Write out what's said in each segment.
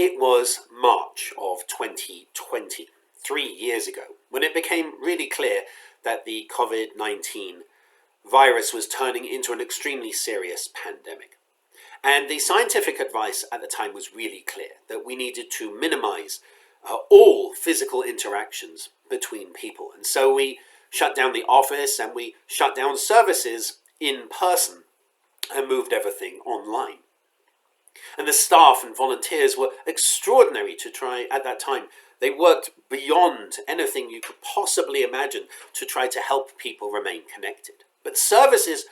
It was March of 2020, 3 years ago, when it became really clear that the COVID-19 virus was turning into an extremely serious pandemic. And the scientific advice at the time was really clear that we needed to minimize all physical interactions between people. And so we shut down the office and we shut down services in person and moved everything online. And the staff and volunteers were extraordinary to try at that time. They worked beyond anything you could possibly imagine to try to help people remain connected. But services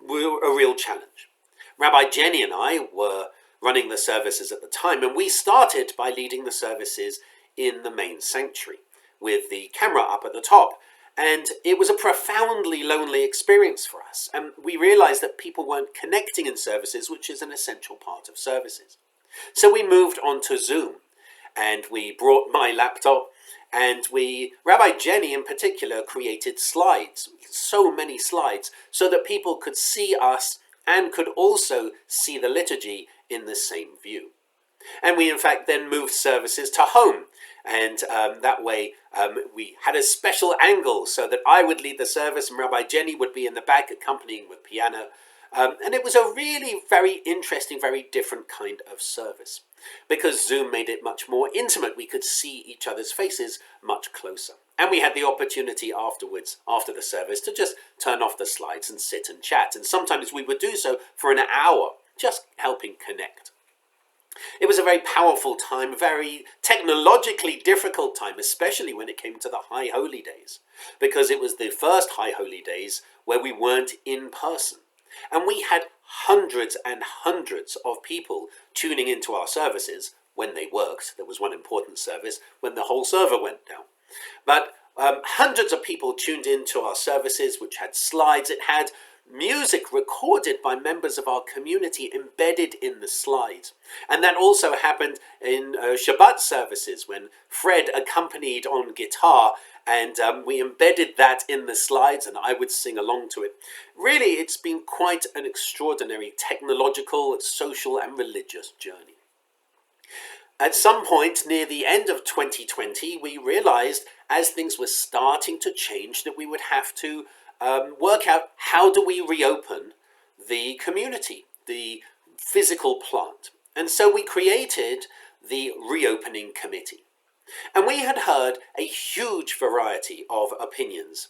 were a real challenge. Rabbi Jenny and I were running the services at the time, and we started by leading the services in the main sanctuary with the camera up at the top. And it was a profoundly lonely experience for us. And we realized that people weren't connecting in services, which is an essential part of services. So we moved on to Zoom, and we brought my laptop, and Rabbi Jenny in particular, created slides, so many slides, so that people could see us and could also see the liturgy in the same view. And we in fact then moved services to home. And that way we had a special angle so that I would lead the service and Rabbi Jenny would be in the back accompanying with piano. And it was a really very interesting, very different kind of service. Because Zoom made it much more intimate, we could see each other's faces much closer. And we had the opportunity afterwards, after the service, to just turn off the slides and sit and chat. And sometimes we would do so for an hour, just helping connect. It was a very powerful time, a very technologically difficult time, especially when it came to the High Holy Days, because it was the first High Holy Days where we weren't in person. And we had hundreds and hundreds of people tuning into our services when they worked. There was one important service when the whole server went down. But hundreds of people tuned into our services, which had slides. It had music recorded by members of our community embedded in the slides. And that also happened in Shabbat services when Fred accompanied on guitar, and we embedded that in the slides and I would sing along to it. Really, it's been quite an extraordinary technological, social and religious journey. At some point near the end of 2020, we realized as things were starting to change that we would have to work out how do we reopen the community, the physical plant. And so we created the reopening committee. And we had heard a huge variety of opinions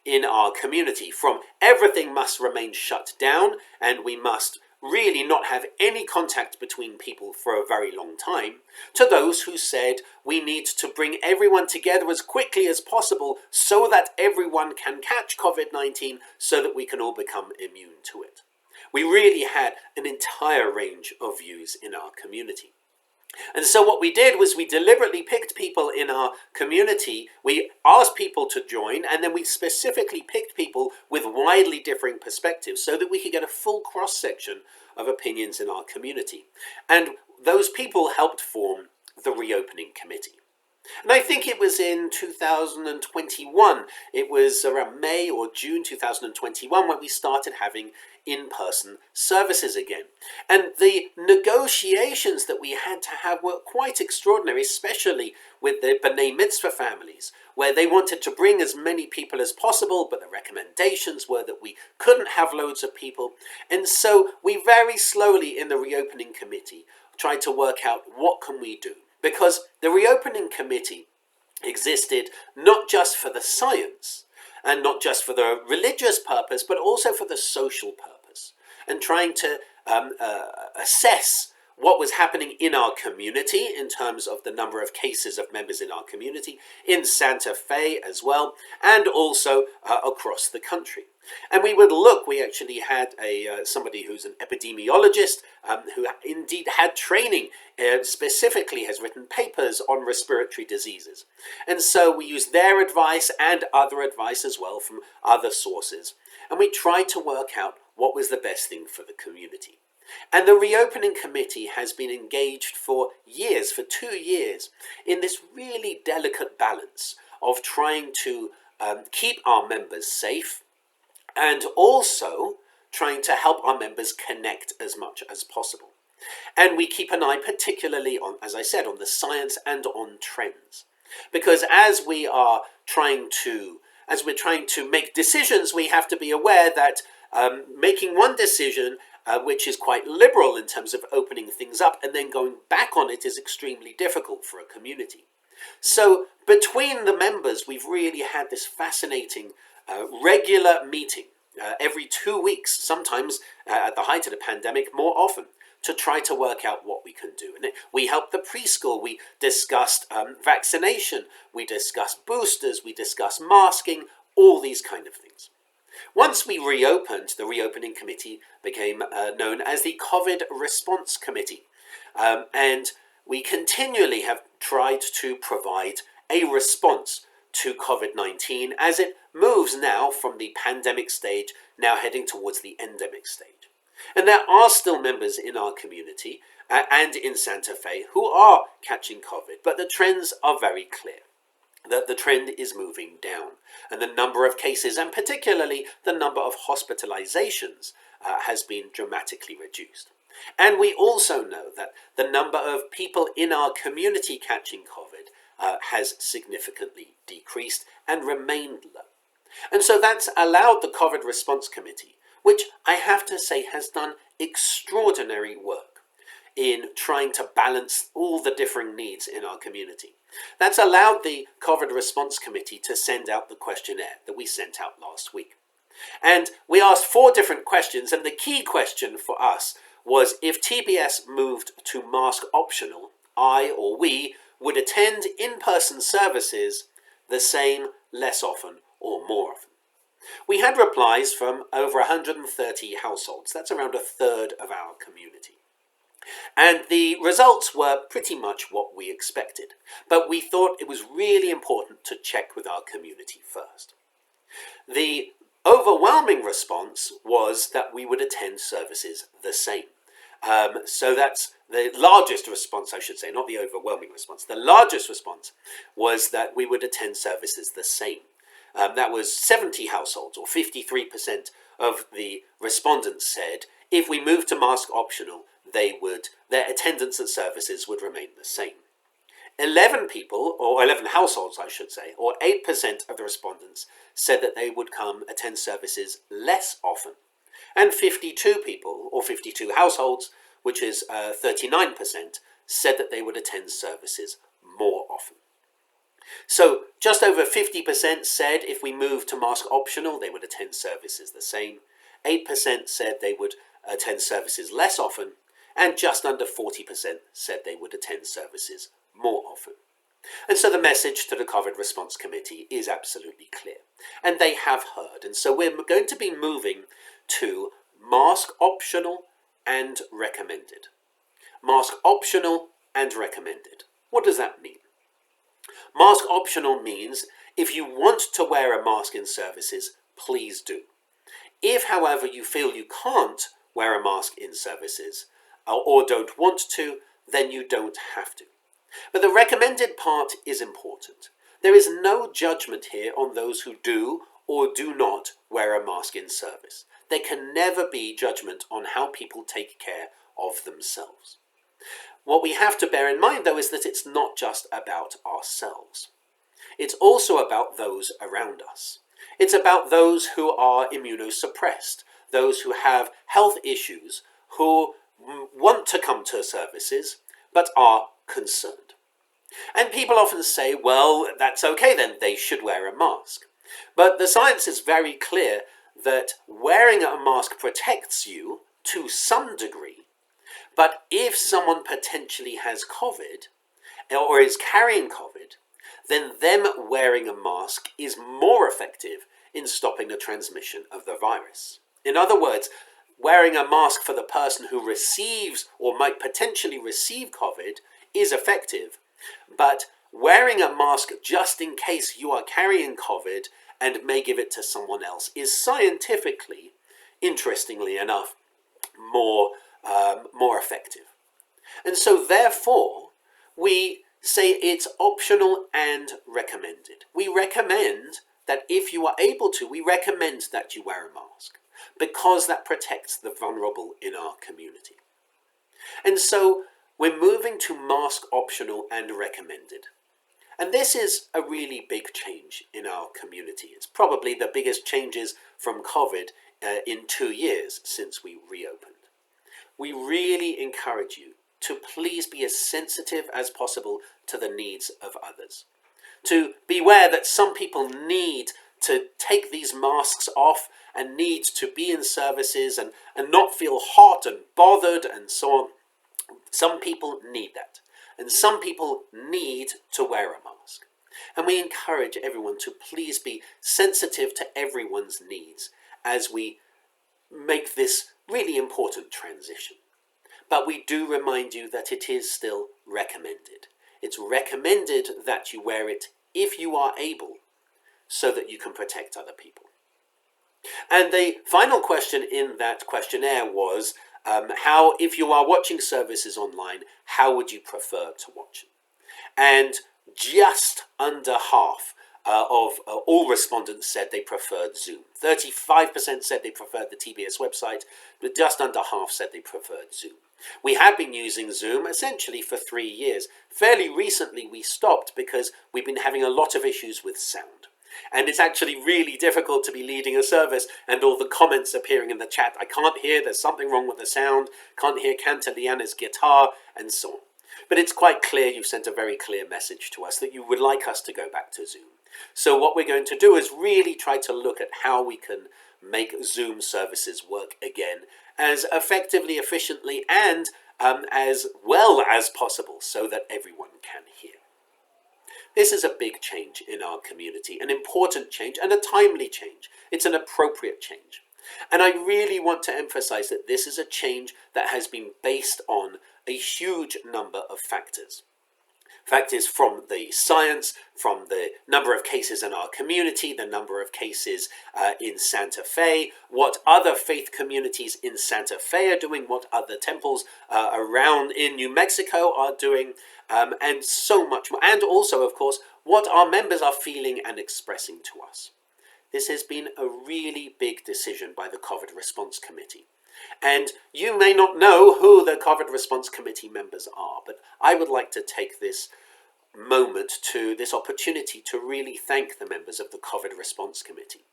in our community, from everything must remain shut down and we must really not have any contact between people for a very long time, to those who said we need to bring everyone together as quickly as possible so that everyone can catch COVID-19 so that we can all become immune to it. We really had an entire range of views in our community. And so what we did was we deliberately picked people in our community, we asked people to join, and then we specifically picked people with widely differing perspectives so that we could get a full cross-section of opinions in our community. And those people helped form the reopening committee. And I think it was in 2021, it was around May or June 2021 when we started having in-person services again. And the negotiations that we had to have were quite extraordinary, especially with the B'nai Mitzvah families, where they wanted to bring as many people as possible, but the recommendations were that we couldn't have loads of people. And so we very slowly in the reopening committee tried to work out what can we do. Because the reopening committee existed not just for the science and not just for the religious purpose, but also for the social purpose, and trying to assess what was happening in our community in terms of the number of cases of members in our community, in Santa Fe as well, and also across the country. And we would look, we actually had somebody who's an epidemiologist who indeed had training, specifically has written papers on respiratory diseases. And so we used their advice and other advice as well from other sources. And we tried to work out what was the best thing for the community. And the reopening committee has been engaged for years, for 2 years, in this really delicate balance of trying to keep our members safe and also trying to help our members connect as much as possible. And we keep an eye particularly on, as I said, on the science and on trends. Because as we're trying to make decisions, we have to be aware that making one decision, which is quite liberal in terms of opening things up, and then going back on it is extremely difficult for a community. So between the members, we've really had this fascinating regular meeting every 2 weeks, sometimes at the height of the pandemic, more often, to try to work out what we can do. And we helped the preschool, we discussed vaccination, we discussed boosters, we discussed masking, all these kind of things. Once we reopened, the reopening committee became known as the COVID Response Committee. And we continually have tried to provide a response to COVID-19 as it moves now from the pandemic stage, now heading towards the endemic stage. And there are still members in our community and in Santa Fe who are catching COVID, but the trends are very clear. That the trend is moving down, and the number of cases, and particularly the number of hospitalizations, has been dramatically reduced. And we also know that the number of people in our community catching COVID has significantly decreased and remained low. And so that's allowed the COVID Response Committee, which I have to say has done extraordinary work in trying to balance all the differing needs in our community. That's allowed the COVID Response Committee to send out the questionnaire that we sent out last week. And we asked 4 different questions, and the key question for us was if TBS moved to mask optional, I or we would attend in-person services the same, less often, or more often. We had replies from over 130 households. That's around a third of our community. And the results were pretty much what we expected. But we thought it was really important to check with our community first. The overwhelming response was that we would attend services the same. So that's the largest response, I should say, not the overwhelming response. The largest response was that we would attend services the same. That was 70 households, or 53% of the respondents said if we moved to mask optional, their attendance at services would remain the same. 11 people, or 11 households, I should say, or 8% of the respondents said that they would attend services less often. And 52 people, or 52 households, which is 39%, said that they would attend services more often. So just over 50% said if we moved to mask optional, they would attend services the same. 8% said they would attend services less often, and just under 40% said they would attend services more often. And so the message to the COVID Response Committee is absolutely clear. And they have heard. And so we're going to be moving to mask optional and recommended. Mask optional and recommended. What does that mean? Mask optional means if you want to wear a mask in services, please do. If, however, you feel you can't wear a mask in services or don't want to, then you don't have to. But the recommended part is important. There is no judgment here on those who do or do not wear a mask in service. There can never be judgment on how people take care of themselves. What we have to bear in mind, though, is that it's not just about ourselves. It's also about those around us. It's about those who are immunosuppressed, those who have health issues, who want to come to services, but are concerned. And people often say, well, that's okay then, they should wear a mask. But the science is very clear that wearing a mask protects you to some degree, but if someone potentially has COVID or is carrying COVID, then them wearing a mask is more effective in stopping the transmission of the virus. In other words, wearing a mask for the person who receives or might potentially receive COVID is effective, but wearing a mask just in case you are carrying COVID and may give it to someone else is scientifically, interestingly enough, more effective. And so therefore, we say it's optional and recommended. We recommend that if you are able to, we recommend that you wear a mask because that protects the vulnerable in our community. And so we're moving to mask optional and recommended. And this is a really big change in our community. It's probably the biggest changes from COVID in 2 years since we reopened. We really encourage you to please be as sensitive as possible to the needs of others. To beware that some people need to take these masks off and need to be in services and not feel hot and bothered and so on. Some people need that. And some people need to wear a mask. And we encourage everyone to please be sensitive to everyone's needs as we make this really important transition. But we do remind you that it is still recommended. It's recommended that you wear it if you are able, so that you can protect other people. And the final question in that questionnaire was, how, if you are watching services online, how would you prefer to watch them? And just under half of all respondents said they preferred Zoom. 35% said they preferred the TBS website, but just under half said they preferred Zoom. We have been using Zoom essentially for 3 years. Fairly recently we stopped because we've been having a lot of issues with sound. And it's actually really difficult to be leading a service and all the comments appearing in the chat. I can't hear, there's something wrong with the sound, can't hear Cantaliana's guitar, and so on. But it's quite clear, you've sent a very clear message to us that you would like us to go back to Zoom. So what we're going to do is really try to look at how we can make Zoom services work again as effectively, efficiently, and as well as possible so that everyone can hear. This is a big change in our community, an important change and a timely change. It's an appropriate change. And I really want to emphasize that this is a change that has been based on a huge number of factors. Factors from the science, from the number of cases in our community, the number of cases in Santa Fe, what other faith communities in Santa Fe are doing, what other temples around in New Mexico are doing, and so much more. And also, of course, what our members are feeling and expressing to us. This has been a really big decision by the COVID Response Committee. And you may not know who the COVID Response Committee members are, but I would like to take this this opportunity to really thank the members of the COVID Response Committee,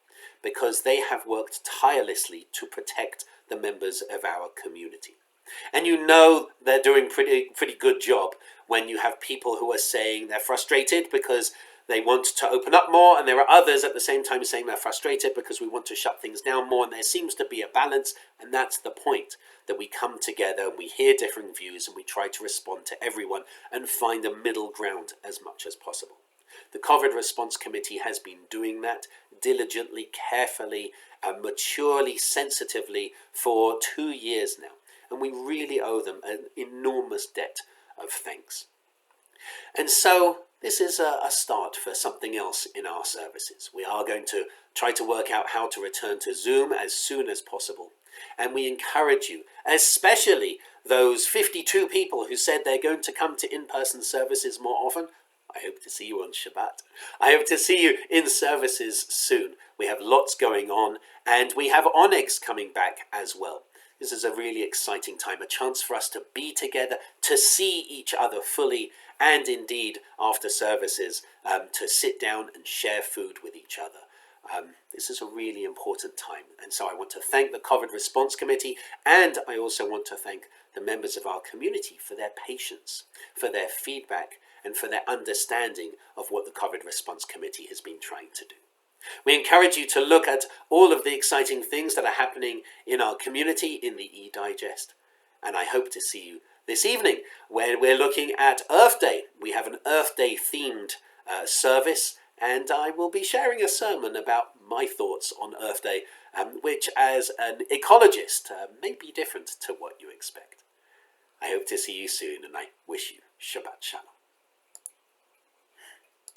because they have worked tirelessly to protect the members of our community. And you know they're doing pretty good job when you have people who are saying they're frustrated because they want to open up more, and there are others at the same time saying they're frustrated because we want to shut things down more, and there seems to be a balance, and that's the point, that we come together and we hear different views and we try to respond to everyone and find a middle ground as much as possible. The COVID Response Committee has been doing that diligently, carefully, maturely, sensitively for 2 years now, and we really owe them an enormous debt of thanks. And so this is a start for something else in our services. We are going to try to work out how to return to Zoom as soon as possible. And we encourage you, especially those 52 people who said they're going to come to in-person services more often. I hope to see you on Shabbat. I hope to see you in services soon. We have lots going on, and we have Onyx coming back as well. This is a really exciting time, a chance for us to be together, to see each other fully, and indeed, after services, to sit down and share food with each other. This is a really important time, and so I want to thank the COVID Response Committee, and I also want to thank the members of our community for their patience, for their feedback, and for their understanding of what the COVID Response Committee has been trying to do. We encourage you to look at all of the exciting things that are happening in our community in the e-Digest. And I hope to see you this evening, where we're looking at Earth Day. We have an Earth Day themed service, and I will be sharing a sermon about my thoughts on Earth Day, which as an ecologist may be different to what you expect. I hope to see you soon, and I wish you Shabbat Shalom.